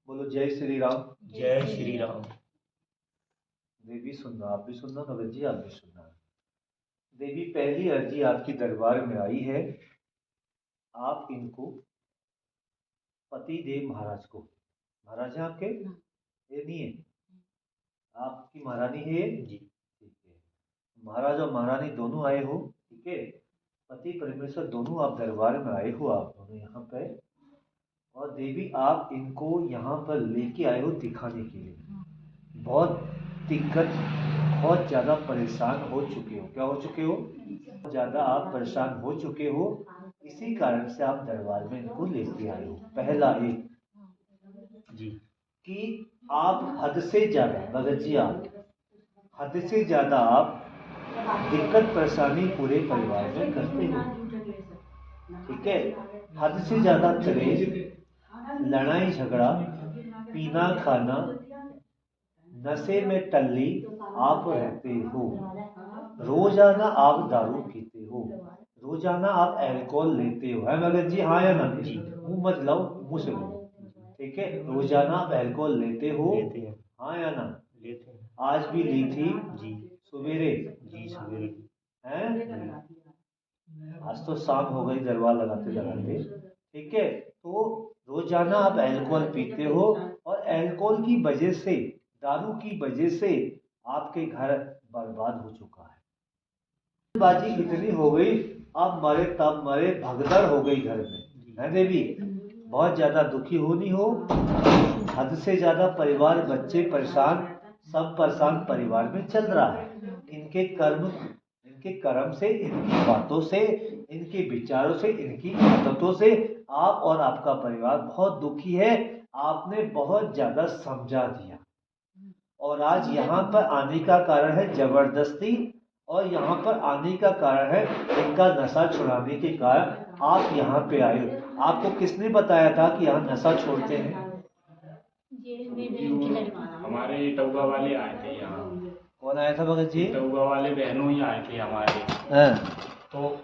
बोलो जय श्री राम। जय श्री राम। देवी सुनना, आप भी सुनना, भगत जी आप भी सुनना। देवी पहली अर्जी आपकी दरबार में आई है। आप इनको पति देव महाराज को, महाराज हैं आपके? ये नहीं है, आपकी महारानी है ये? जी ठीक है। महाराज और महारानी दोनों आए हो, ठीक है। पति परमेश्वर दोनों आप दरबार में आए हो, आप दोनों यहाँ पे। और देवी आप इनको यहाँ पर लेके आए हो दिखाने के लिए। बहुत दिक्कत, बहुत ज़्यादा परेशान हो चुके हो। क्या हो चुके हो? बहुत ज़्यादा आप परेशान हो चुके हो, इसी कारण से आप दरबार में इनको लेके आए हो। पहला एक जी कि आप हद से ज़्यादा, भगत जी आप हद से ज़्यादा आप दिक्कत परेशानी पूरे परिवार में करते हो, ठीक है। हद से ज़्यादा कलेश, लड़ाई झगड़ा, पीना खाना, नशे में टल्ली आप रहते हो। रोजाना आप दारू पीते हो, रोजाना आप अल्कोहल लेते हो, है भगत जी? हाँ या ना? जी। मुंह मत लाओ, मुंह से बोलो, ठीक है। रोजाना आप अल्कोहल लेते हो, लेते हैं। हाँ या ना? लेते हैं। आज भी ली थी? जी सवेरे? जी सवेरे हैं? आज तो शाम हो गई दरबार लगाते लगाते, ठीक है। तो रोजाना आप अल्कोहल पीते हो और अल्कोहल की वजह से, दारू की वजह से आपके घर बर्बाद हो चुका है। बाजी इतनी हो गई, आप मरे तब मरे, भगदड़ हो गई घर में, है देवी? बहुत ज्यादा दुखी होनी हो, हद से ज्यादा परिवार, बच्चे परेशान, सब परेशान परिवार में चल रहा है। इनके कर्म से, इनकी बातों से, इनके विचारों से, इनकी आदतों से आप और आपका परिवार बहुत दुखी है। आपने बहुत ज्यादा समझा दिया और आज यहाँ पर आने का कारण है जबरदस्ती, और यहाँ पर आने का कारण है इनका नशा छुड़ाने के कारण आप यहाँ पे आए हो। आपको किसने बताया था कि यहाँ नशा छोड़ते हैं? हमारे टौगा वाले आए थे यहाँ। कौन आया था भगत जी? टौगा वाले बहनों ही आए थे हमारे। हाँ तो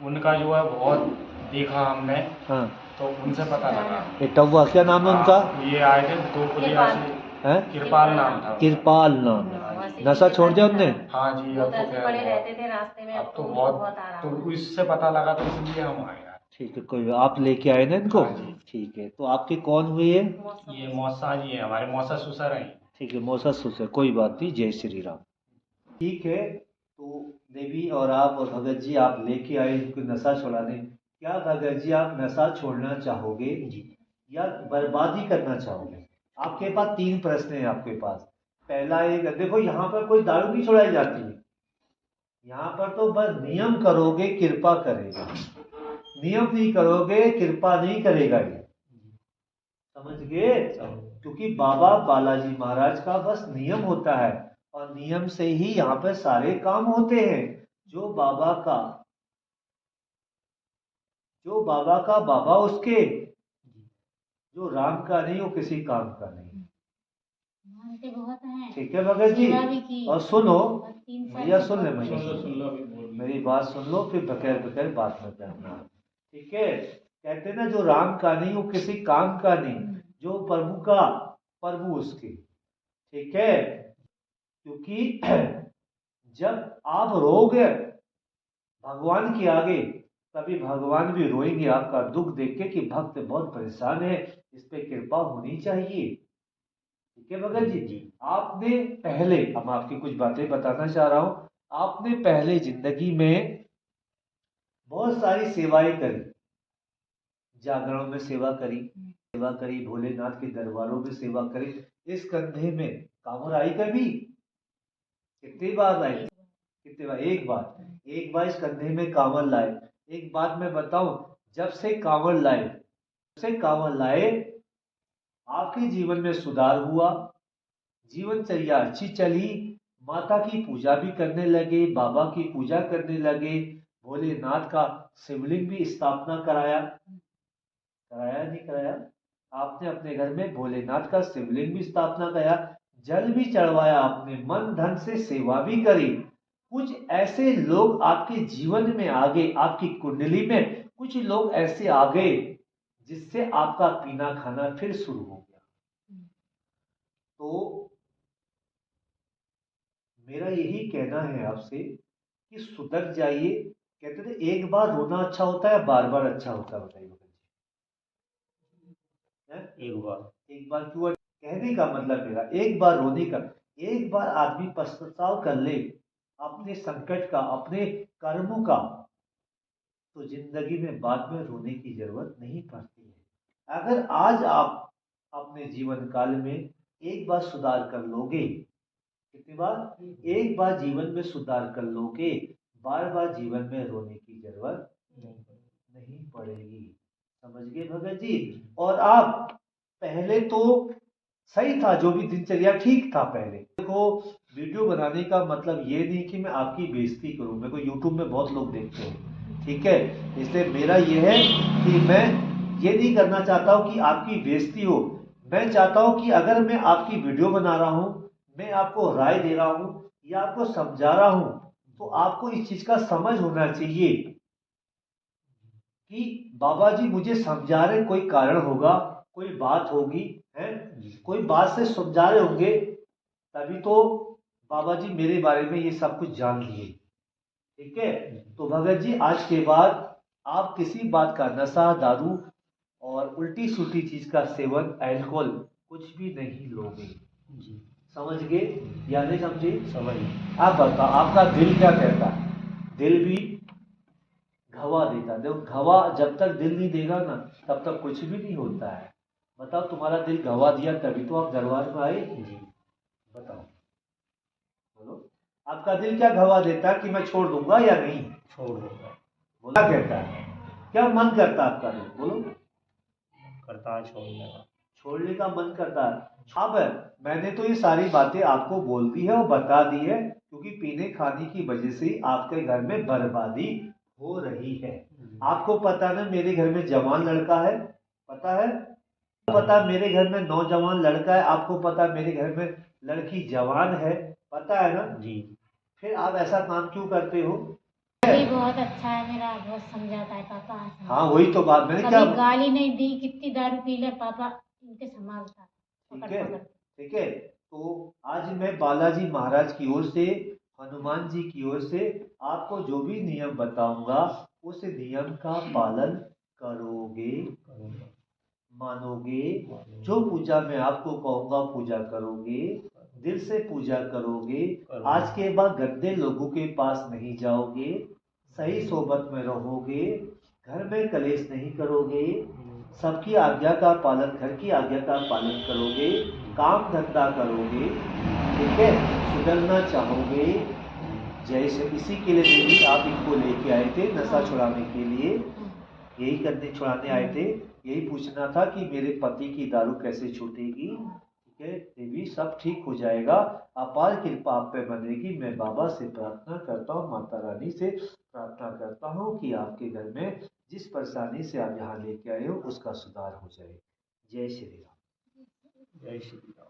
उनका जो है बहुत देखा हमने। हाँ। तो उनसे पता लगा। ये टौवा क्या नाम है उनका? ये आए थे गोकुलिया से। हैं? कृपाल नाम था। कृपाल नाम है। नशा छोड़ दिया उनने? हाँ जी। अब तो क्या पड़े रहते थे रास्ते में, अब तो बहुत, तो इससे पता लगा तो इसलिए हम आए यार। ठीक है, कोई आप लेके आए ना इनको? हाँ जी। ठीक है, तो आपके कौन हुए ये? ये मौसा जी है, हमारे मौसा ससुर हैं। ठीक है, मौसा ससुर, कोई बात नहीं, जय श्री राम। ठीक है, तो देवी और आप और भगत जी आप लेके आए इनको नशा छुड़ाने। क्या भगत जी आप नशा छोड़ना चाहोगे जी या बर्बादी करना चाहोगे? आपके पास तीन प्रश्न हैं आपके पास। पहला एक, देखो यहाँ पर कोई दारू नहीं छुड़ाई जाती है, यहाँ पर तो बस नियम करोगे कृपा करेगा, नियम नहीं करोगे कृपा नहीं करेगा ये, समझ गए? क्योंकि बाबा बालाजी महाराज का बस नियम होता है और नियम से ही यहाँ पे सारे काम होते हैं। जो बाबा का बाबा उसके, जो राम का नहीं वो किसी काम का नहीं। ठीक है भगत जी? और सुनो भैया, सुन ले भैया, मेरी बात सुन लो, फिर बगैर बगैर बात मत करना, ठीक है। कहते ना जो राम का नहीं वो किसी काम का नहीं, जो प्रभु का प्रभु उसके, ठीक है। क्योंकि जब आप रोगे भगवान के आगे, तभी भगवान भी रोएंगे आपका दुख देख के कि भक्त बहुत परेशान है, इस पे कृपा होनी चाहिए, ठीक है भगत जी? आपने पहले, अब आपकी कुछ बातें बताना चाह रहा हूं, आपने पहले जिंदगी में बहुत सारी सेवाएं करी, जागरणों में सेवा करी, भोलेनाथ के दरबारों में सेवा करी। इस कंधे में कांवर आई कभी? कितनी बार आई? कितनी बार? एक बार इस कंधे में कांवर लाए। एक बात मैं बताऊं, जब से कांवर लाए आपके जीवन में सुधार हुआ, जीवनचर्या अच्छी चली, माता की पूजा भी करने लगे, बाबा की पूजा करने लगे, भोलेनाथ का शिवलिंग भी स्थापना कराया नहीं कराया? आपने अपने घर में भोलेनाथ का शिवलिंग भी स्थापना कराया, जल भी चढ़वाया, आपने मन धन से सेवा भी करी। कुछ ऐसे लोग आपके जीवन में आ गए, आपकी कुंडली में कुछ लोग ऐसे आ गए जिससे आपका पीना खाना फिर शुरू हो गया। तो मेरा यही कहना है आपसे कि सुधर जाइए। कहते थे एक बार रोना अच्छा होता है या बार बार अच्छा होता है, बताइए भगत जी। एक बार क्यों? कहने का मतलब मेरा एक बार रोने का, एक बार आदमी पश्चाताप कर ले अपने संकट का, अपने कर्मों का, तो जिंदगी में बाद में रोने की जरूरत नहीं पड़ती है। अगर आज आप अपने जीवन काल में एक बार सुधार कर लोगे, कितनी बार? एक बार जीवन में सुधार कर लोगे, बार बार जीवन में रोने की जरूरत नहीं पड़ेगी। समझ गए भगत जी? और आप पहले तो सही था, जो भी दिनचर्या ठीक था पहले। देखो, वीडियो बनाने का मतलब ये नहीं कि मैं आपकी बेइज्जती करूं। मेरे को यूट्यूब में बहुत लोग देखते हैं, ठीक है? इसलिए मेरा ये है कि मैं ये नहीं करना चाहता हूं कि आपकी बेइज्जती हो। मैं चाहता हूं कि अगर मैं आपकी वीडियो बना रहा हूं, मैं आपको राय दे रहा हूं या आपको समझा रहा हूं, तो आपको इस चीज का समझ होना चाहिए कि बाबा जी मुझे समझा रहे, कोई कारण होगा, कोई बात होगी, है, कोई बात से समझा रहे होंगे, तभी तो बाबा जी मेरे बारे में ये सब कुछ जान लिए। ठीक है? तो भगत जी आज के बाद आप किसी बात का नशा, दारू और उल्टी सुल्टी चीज का सेवन, अल्कोहल कुछ भी नहीं लोगे। समझ गए या नहीं समझे? समझ। आप बताओ, आपका दिल क्या कहता है? दिल भी गवाह देता है। देखो, गवाह जब तक दिल नहीं देगा ना, तब तक कुछ भी नहीं होता है। बताओ, तुम्हारा दिल गवाह दिया तभी तो आप दरबार में आए। बताओ, बोलो, आपका दिल क्या गवाह देता है कि मैं छोड़ दूंगा या नहीं छोड़ दूंगा? बोला कहता है, क्या मन करता है आपका दिल? बोलो। करता है छोड़ने का, छोड़ने का मन करता है। अब मैंने तो ये सारी बातें आपको बोल दी है और बता दी है, क्योंकि पीने खाने की वजह से ही आपके घर में बर्बादी हो रही है। आपको पता ना मेरे घर में जवान लड़का है, पता है? पता मेरे घर में नौजवान लड़का है, आपको पता मेरे घर में लड़की जवान है, पता है ना जी? फिर आप ऐसा काम क्यों करते हो? भी बहुत अच्छा है मेरा, बहुत समझाता है पापा। हाँ, वही तो बात मैंने क्या, गाली नहीं दी, कितनी दारू पी ले पापा इनके संभालता। ठीक है, ठीक है। तो आज मैं बालाजी महाराज की ओर से, हनुमान जी की ओर से आपको जो भी नियम बताऊंगा, उस नियम का पालन करोगे, मानोगे। जो पूजा मैं आपको कहूंगा पूजा करोगे, दिल से पूजा करोगे। आज के बाद गंदे लोगों के पास नहीं जाओगे, सही सोबत में रहोगे, घर में कलेश नहीं करोगे, सबकी आज्ञा का पालन, घर की आज्ञा का पालन करोगे, काम धंधा करोगे, ठीक है? सुधरना चाहोगे। जैसे इसी के लिए देवी आप इनको लेके आए थे, नशा छुड़ाने के लिए, यही करने छुड़ाने आए थे। यही पूछना था कि मेरे पति की दारू कैसे छूटेगी। ठीक है देवी, सब ठीक हो जाएगा, अपार कृपा आप पे बनेगी। मैं बाबा से प्रार्थना करता हूँ, माता रानी से प्रार्थना करता हूँ कि आपके घर में जिस परेशानी से आप यहाँ लेके आए हो उसका सुधार हो जाए। जय श्री राम। जय श्री राम।